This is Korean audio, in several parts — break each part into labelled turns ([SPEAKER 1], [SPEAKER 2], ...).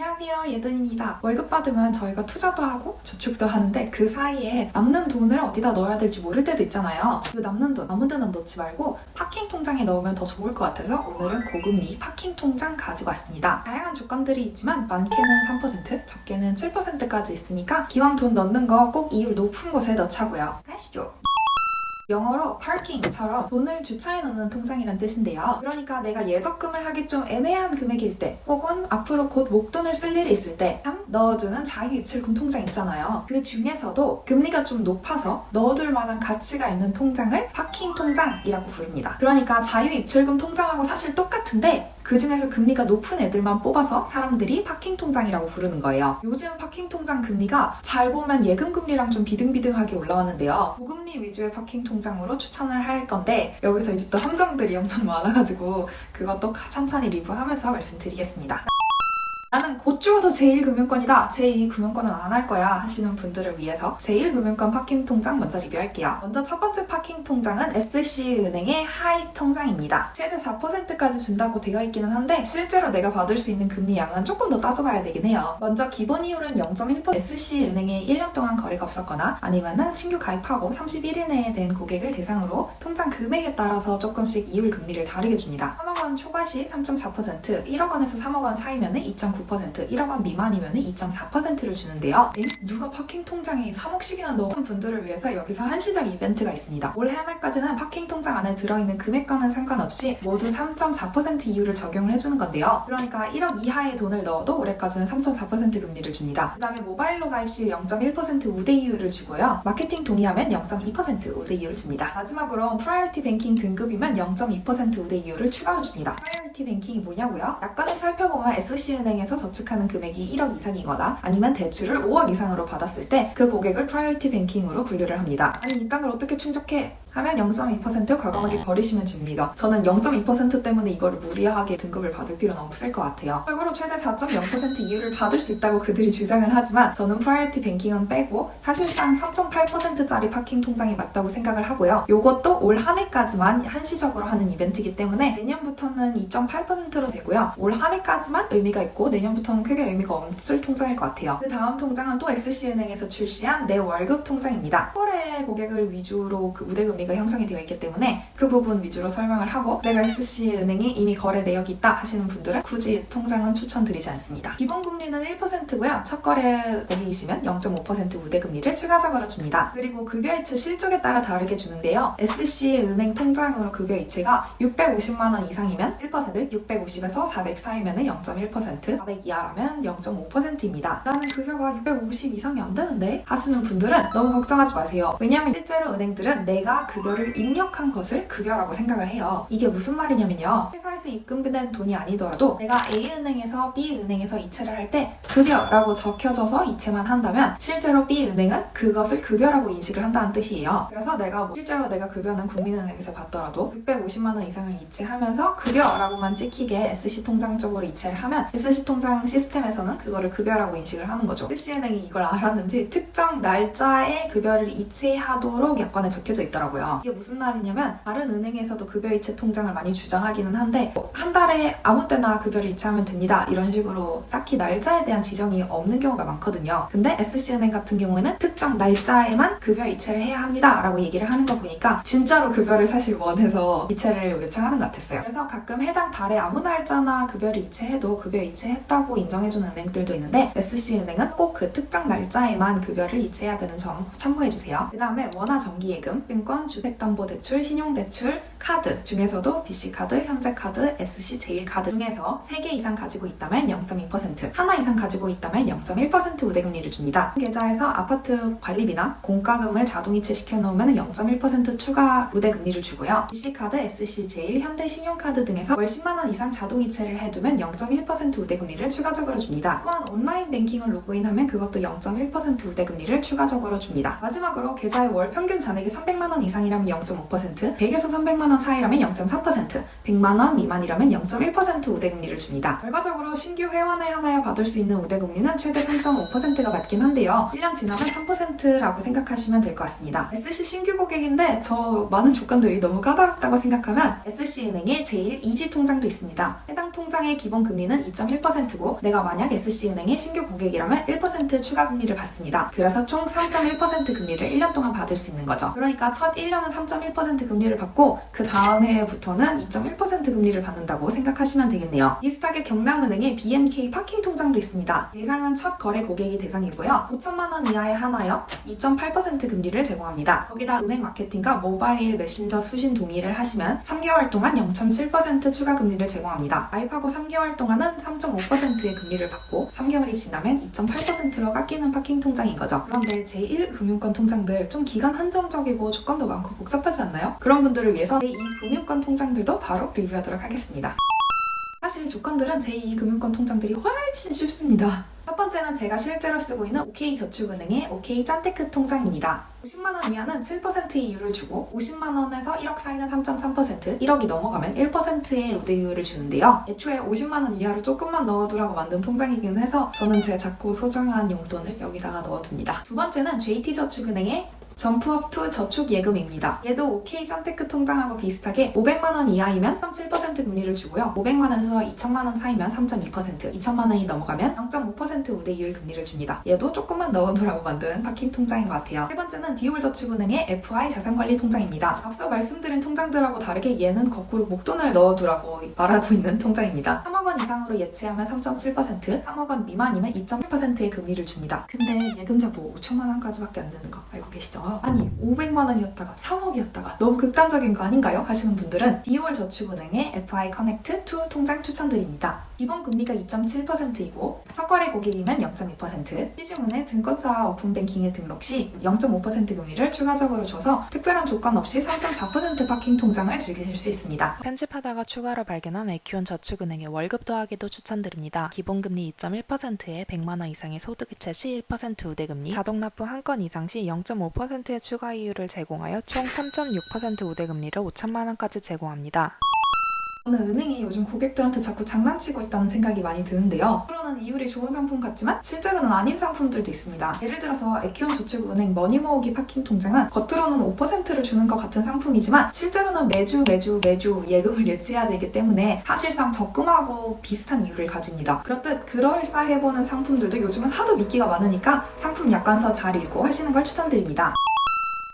[SPEAKER 1] 안녕하세요, 예든입니다. 월급 받으면 저희가 투자도 하고 저축도 하는데 그 사이에 남는 돈을 어디다 넣어야 될지 모를 때도 있잖아요. 그 남는 돈 아무 데나 넣지 말고 파킹 통장에 넣으면 더 좋을 것 같아서 오늘은 고금리 파킹 통장 가지고 왔습니다. 다양한 조건들이 있지만 많게는 3%, 적게는 7%까지 있으니까 기왕 돈 넣는 거 꼭 이율 높은 곳에 넣자고요. 가시죠. 영어로 parking처럼 돈을 주차해 놓는 통장이란 뜻인데요. 그러니까 내가 예적금을 하기 좀 애매한 금액일 때 혹은 앞으로 곧 목돈을 쓸 일이 있을 때 참 넣어주는 자유입출금 통장 있잖아요. 그 중에서도 금리가 좀 높아서 넣어둘 만한 가치가 있는 통장을 파킹 통장이라고 부릅니다. 그러니까 자유입출금 통장하고 사실 똑같은데 그 중에서 금리가 높은 애들만 뽑아서 사람들이 파킹 통장이라고 부르는 거예요. 요즘 파킹 통장 금리가 잘 보면 예금 금리랑 좀 비등비등하게 올라왔는데요. 고금리 위주의 파킹 통장으로 추천을 할 건데 여기서 이제 또 함정들이 엄청 많아가지고 그것도 천천히 리뷰하면서 말씀드리겠습니다. 나는 곧 죽어도 제1금융권이다. 제2금융권은 안 할 거야 하시는 분들을 위해서 제1금융권 파킹 통장 먼저 리뷰할게요. 먼저 첫 번째 파킹 통장은 SC은행의 하이 통장입니다. 최대 4%까지 준다고 되어 있기는 한데 실제로 내가 받을 수 있는 금리 양은 조금 더 따져봐야 되긴 해요. 먼저 기본 이율은 0.1%. SC은행에 1년 동안 거래가 없었거나 아니면은 신규 가입하고 31일 내에 된 고객을 대상으로 통장 금액에 따라서 조금씩 이율 금리를 다르게 줍니다. 3억 원 초과 시 3.4%, 1억 원에서 3억 원 사이면은 2.9%, 1억 원 미만이면 2.4%를 주는데요. 누가 파킹 통장에 3억씩이나 넣은 분들을 위해서 여기서 한시적 이벤트가 있습니다. 올해 한 해까지는 파킹 통장 안에 들어있는 금액과는 상관없이 모두 3.4% 이율을 적용을 해주는 건데요. 그러니까 1억 이하의 돈을 넣어도 올해까지는 3.4% 금리를 줍니다. 그 다음에 모바일로 가입 시 0.1% 우대 이율을 주고요. 마케팅 동의하면 0.2% 우대 이율을 줍니다. 마지막으로 프라이어티 뱅킹 등급이면 0.2% 우대 이율을 추가로 줍니다. 프라이어티 뱅킹이 뭐냐고요? 약관을 살펴보면 SC은행에서 저축하는 금액이 1억 이상이거나 아니면 대출을 5억 이상으로 받았을 때 그 고객을 프라이어티 뱅킹으로 분류를 합니다. 아니 이 땅을 어떻게 충족해? 하면 0.2% 과감하게 버리시면 됩니다. 저는 0.2% 때문에 이거를 무리하게 등급을 받을 필요는 없을 것 같아요. 참고로 최대 4.0% 이율을 받을 수 있다고 그들이 주장을 하지만 저는 프라이어티 뱅킹은 빼고 사실상 3.8%짜리 파킹 통장이 맞다고 생각을 하고요. 이것도 올 한 해까지만 한시적으로 하는 이벤트이기 때문에 내년부터는 2.8%로 되고요. 올 한 해까지만 의미가 있고 내년부터는 크게 의미가 없을 통장일 것 같아요. 그 다음 통장은 또 SC은행에서 출시한 내 월급 통장입니다. 거래 고객을 위주로 그 우대금리가 형성이 되어 있기 때문에 그 부분 위주로 설명을 하고 내가 SC은행에 이미 거래 내역이 있다 하시는 분들은 굳이 이 통장은 추천드리지 않습니다. 기본 금리는 1%고요. 첫 거래 고객이시면 0.5% 우대금리를 추가적으로 줍니다. 그리고 급여이체 실적에 따라 다르게 주는데요. SC은행 통장으로 급여이체가 650만 원 이상이면 1%, 650에서 400 사이면 0.1%, 400 이하라면 0.5%입니다. 나는 급여가 650 이상이 안 되는데 하시는 분들은 너무 걱정하지 마세요. 왜냐하면 실제로 은행들은 내가 급여를 입력한 것을 급여라고 생각을 해요. 이게 무슨 말이냐면요. 회사에서 입금된 돈이 아니더라도 내가 A은행에서 B은행에서 이체를 할 때 급여라고 적혀져서 이체만 한다면 실제로 B은행은 그것을 급여라고 인식을 한다는 뜻이에요. 그래서 실제로 내가 급여는 국민은행에서 받더라도 650만 원 이상을 이체하면서 급여라고만 찍히게 SC 통장 쪽으로 이체를 하면 SC 통장 시스템에서는 그거를 급여라고 인식을 하는 거죠. SC은행이 이걸 알았는지 특정 날짜에 급여를 이체하도록 약관에 적혀져 있더라고요. 이게 무슨 말이냐면 다른 은행에서도 급여이체 통장을 많이 주장하기는 한데 한 달에 아무 때나 급여를 이체하면 됩니다. 이런 식으로 딱히 날짜에 대한 지정이 없는 경우가 많거든요. 근데 SC은행 같은 경우에는 특정 날짜에만 급여 이체를 해야 합니다. 라고 얘기를 하는 거 보니까 진짜로 급여를 사실 원해서 이체를 요청하는 것 같았어요. 그래서 가끔 해당 달에 아무 날짜나 급여를 이체해도 급여 이체했다고 인정해주는 은행들도 있는데 SC은행은 꼭 그 특정 날짜에만 급여를 이체해야 되는 점 참고해주세요. 그 다음에 원화정기예금, 증권, 주택담보대출, 신용대출, 카드 중에서도 BC카드, 현재카드, SC제일카드 중에서 3개 이상 가지고 있다면 0.2%, 하나 이상 가지고 있다면 0.1% 우대금리를 줍니다. 계좌에서 아파트 관리비나 공과금을 자동이체 시켜놓으면 0.1% 추가 우대금리를 주고요. BC카드, SC제일, 현대신용카드 등에서 월 10만 원 이상 자동이체를 해두면 0.1% 우대금리를 추가적으로 줍니다. 또한 온라인 뱅킹을 로그인하면 그것도 0.1% 우대금리를 추가적으로 줍니다. 마지막으로 계좌의 월 평균 잔액이 300만 원 이상 이상이라면 0.5%, 100에서 300만 원 사이라면 0.3%, 100만 원 미만이라면 0.1% 우대금리를 줍니다. 결과적으로 신규 회원에 하나여 받을 수 있는 우대금리는 최대 3.5%가 맞긴 한데요. 1년 지나면 3%라고 생각하시면 될 것 같습니다. SC 신규 고객인데 저 많은 조건들이 너무 까다롭다고 생각하면 SC은행의 제1이지 통장도 있습니다. 해당 통장의 기본 금리는 2.1%고 내가 만약 SC은행의 신규 고객이라면 1% 추가 금리를 받습니다. 그래서 총 3.1% 금리를 1년 동안 받을 수 있는 거죠. 그러니까 첫 1년은 3.1% 금리를 받고 그 다음 해부터는 2.1% 금리를 받는다고 생각하시면 되겠네요. 비슷하게 경남은행의 BNK 파킹 통장도 있습니다. 대상은 첫 거래 고객이 대상이고요. 5천만 원 이하의 하나여 2.8% 금리를 제공합니다. 거기다 은행 마케팅과 모바일 메신저 수신 동의를 하시면 3개월 동안 0.7% 추가 금리를 제공합니다. 가입하고 3개월 동안은 3.5%의 금리를 받고 3개월이 지나면 2.8%로 깎이는 파킹 통장인 거죠. 그런데 제1금융권 통장들 좀 기간 한정적이고 조건도 많고 복잡하지 않나요? 그런 분들을 위해서 제2금융권 통장들도 바로 리뷰하도록 하겠습니다. 사실 조건들은 제2금융권 통장들이 훨씬 쉽습니다. 첫 번째는 제가 실제로 쓰고 있는 OK저축은행의 OK짠테크 통장입니다. 50만 원 이하는 7%의 이율을 주고 50만 원에서 1억 사이는 3.3%, 1억이 넘어가면 1%의 우대율을 주는데요. 애초에 50만 원 이하로 조금만 넣어두라고 만든 통장이긴 해서 저는 제 작고 소중한 용돈을 여기다가 넣어둡니다. 두 번째는 JT저축은행의 점프업 투 저축예금입니다. 얘도 OK짠테크 통장하고 비슷하게 500만 원 이하이면 3.7% 금리를 주고요. 500만 원에서 2천만 원 사이면 3.2%, 2천만 원이 넘어가면 0.5% 우대이율 금리를 줍니다. 얘도 조금만 넣어두라고 만든 파킹 통장인 것 같아요. 세 번째는 디올저축은행의 FI 자산관리 통장입니다. 앞서 말씀드린 통장들하고 다르게 얘는 거꾸로 목돈을 넣어두라고 말하고 있는 통장입니다. 3억 원 이상으로 예치하면 3.7%, 3억 원 미만이면 2.1%의 금리를 줍니다. 근데 예금자 뭐 5천만 원까지밖에 안 되는 거 알고 계시죠? 아니 500만 원이었다가 3억이었다가 너무 극단적인 거 아닌가요? 하시는 분들은 디올저축은행의 FI 커넥트 2 통장 추천드립니다. 기본 금리가 2.7%이고 첫 거래 고객이면 0.2%, 시중은행 증권사 오픈뱅킹에 등록 시 0.5% 금리를 추가적으로 줘서 특별한 조건 없이 3.4% 파킹 통장을 즐기실 수 있습니다.
[SPEAKER 2] 편집하다가 추가로 발견한 에큐온 저축은행의 월급 더하기도 추천드립니다. 기본금리 2.1%에 100만원 이상의 소득 이체 시 1% 우대금리, 자동 납부 한 건 이상 시 0.5%의 추가 이율을 제공하여 총 3.6% 우대금리를 5천만원까지 제공합니다.
[SPEAKER 1] 저는 은행이 요즘 고객들한테 자꾸 장난치고 있다는 생각이 많이 드는데요. 앞으로는 이율이 좋은 상품 같지만 실제로는 아닌 상품들도 있습니다. 예를 들어서 에큐온 저축은행 머니 모으기 파킹 통장은 겉으로는 5%를 주는 것 같은 상품이지만 실제로는 매주 예금을 예치해야 되기 때문에 사실상 적금하고 비슷한 이율을 가집니다. 그렇듯 그럴싸해 보는 상품들도 요즘은 하도 미끼가 많으니까 상품 약관서 잘 읽고 하시는 걸 추천드립니다.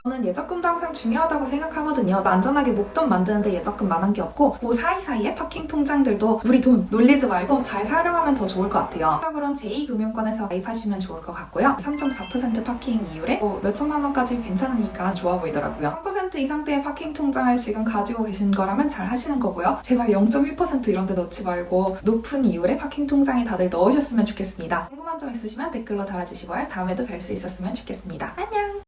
[SPEAKER 1] 저는 예적금도 항상 중요하다고 생각하거든요. 안전하게 목돈 만드는데 예적금 만한 게 없고 그 사이사이에 파킹 통장들도 우리 돈 놀리지 말고 잘 사용하면 더 좋을 것 같아요. 그런 제2금융권에서 가입하시면 좋을 것 같고요. 3.4% 파킹 이율에 몇천만 원까지 괜찮으니까 좋아 보이더라고요. 3% 이상대의 파킹 통장을 지금 가지고 계신 거라면 잘 하시는 거고요. 제발 0.1% 이런 데 넣지 말고 높은 이율의 파킹 통장에 다들 넣으셨으면 좋겠습니다. 궁금한 점 있으시면 댓글로 달아주시고요. 다음에도 뵐 수 있었으면 좋겠습니다. 안녕!